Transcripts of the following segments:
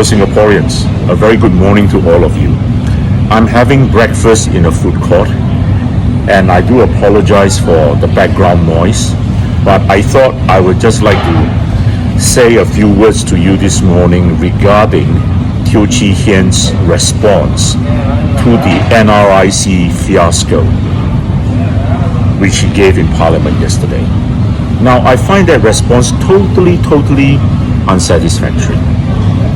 fellow Singaporeans, a very good morning to all of you. I'm having breakfast in a food court, and I do apologize for the background noise, but I thought I would just like to say a few words to you this morning regarding Teo Chee Hean's response to the NRIC fiasco, which he gave in Parliament yesterday. Now, I find that response totally unsatisfactory.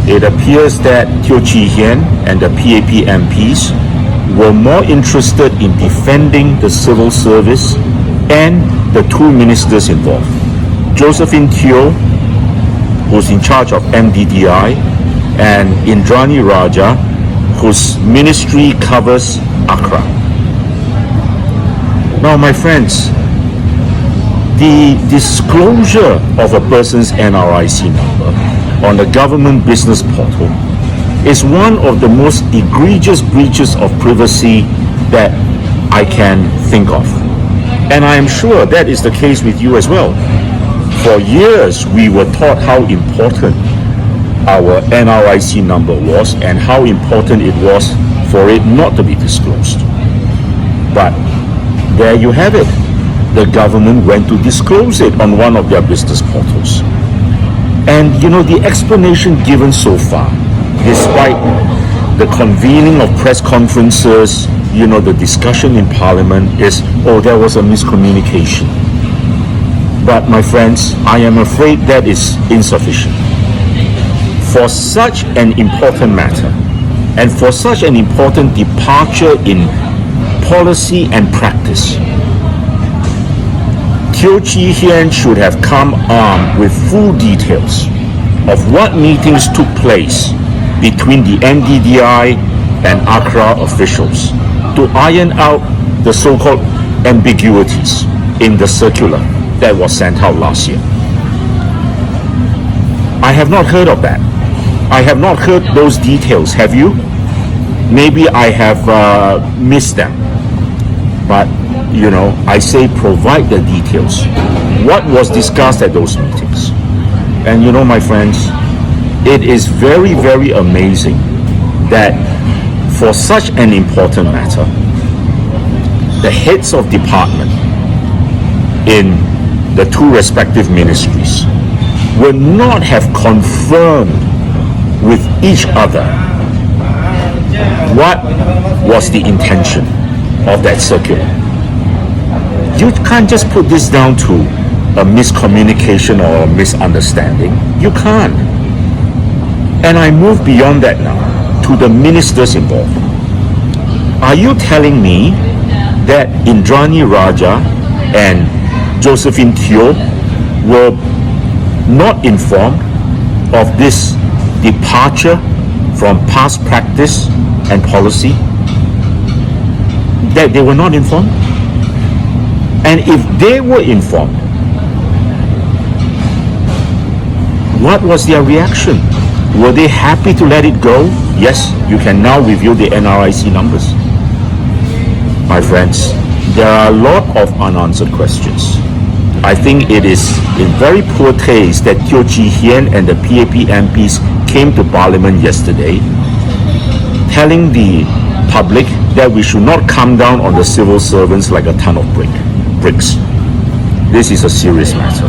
It appears that Teo Chee Hean and the PAP MPs were more interested in defending the civil service and the two ministers involved, Josephine Teo, who's in charge of MDDI, and Indranee Rajah, whose ministry covers Accra. Now, my friends, the disclosure of a person's NRIC number on the government business portal is one of the most egregious breaches of privacy that I can think of. And I am sure that is the case with you as well. For years, we were taught how important our NRIC number was and how important it was for it not to be disclosed. But there you have it. The government went to disclose it on one of their business portals. And the explanation given so far, despite the convening of press conferences, the discussion in Parliament is, there was a miscommunication. But my friends, I am afraid that is insufficient. For such an important matter, and for such an important departure in policy and practice, Teo Chee Hean should have come armed with full details of what meetings took place between the MDDI and Accra officials to iron out the so-called ambiguities in the circular that was sent out last year. I have not heard of that. I have not heard those details. Have you? Maybe I have missed them. But I say provide the details. What was discussed at those meetings? And my friends, it is very amazing that for such an important matter, the heads of department in the two respective ministries would not have confirmed with each other what was the intention of that circular. You can't just put this down to a miscommunication or a misunderstanding. You can't. And I move beyond that now to the ministers involved. Are you telling me that Indranee Rajah and Josephine Teo were not informed of this departure from past practice and policy? That they were not informed? And if they were informed, what was their reaction? Were they happy to let it go? Yes, you can now review the NRIC numbers. My friends, there are a lot of unanswered questions. I think it is in very poor taste that Teo Chee Hean and the PAP MPs came to Parliament yesterday telling the public that we should not come down on the civil servants like a ton of bricks. This is a serious matter.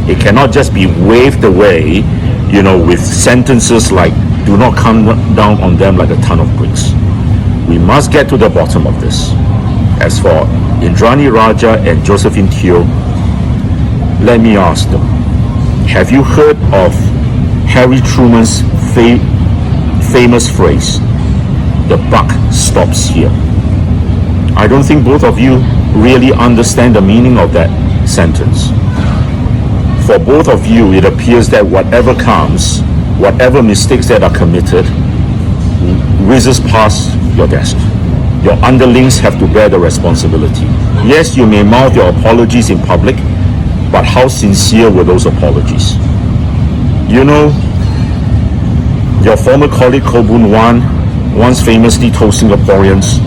It cannot just be waved away, with sentences like, do not come down on them like a ton of bricks. We must get to the bottom of this. As for Indranee Rajah and Josephine Teo, let me ask them, have you heard of Harry Truman's famous phrase, the buck stops here? I don't think both of you really understand the meaning of that sentence. For both of you, it appears that whatever comes, whatever mistakes that are committed, whizzes past your desk. Your underlings have to bear the responsibility. Yes, you may mouth your apologies in public, but how sincere were those apologies? Your former colleague Koh Boon Wan once famously told Singaporeans,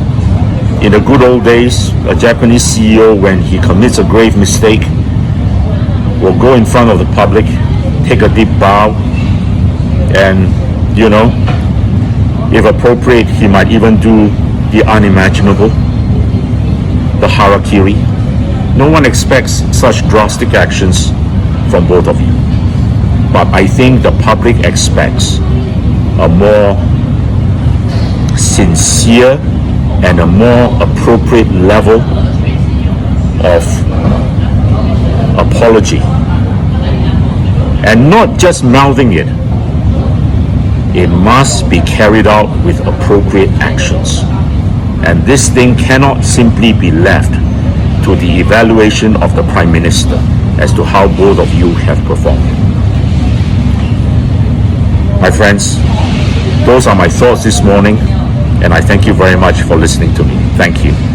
in the good old days, a Japanese CEO, when he commits a grave mistake, will go in front of the public, take a deep bow, and You know, if appropriate, he might even do the unimaginable, the harakiri. No one expects such drastic actions from both of you. But I think the public expects a more sincere and a more appropriate level of apology. And not just mouthing it. It must be carried out with appropriate actions. And this thing cannot simply be left to the evaluation of the Prime Minister as to how both of you have performed. My friends, those are my thoughts this morning, and I thank you very much for listening to me. Thank you.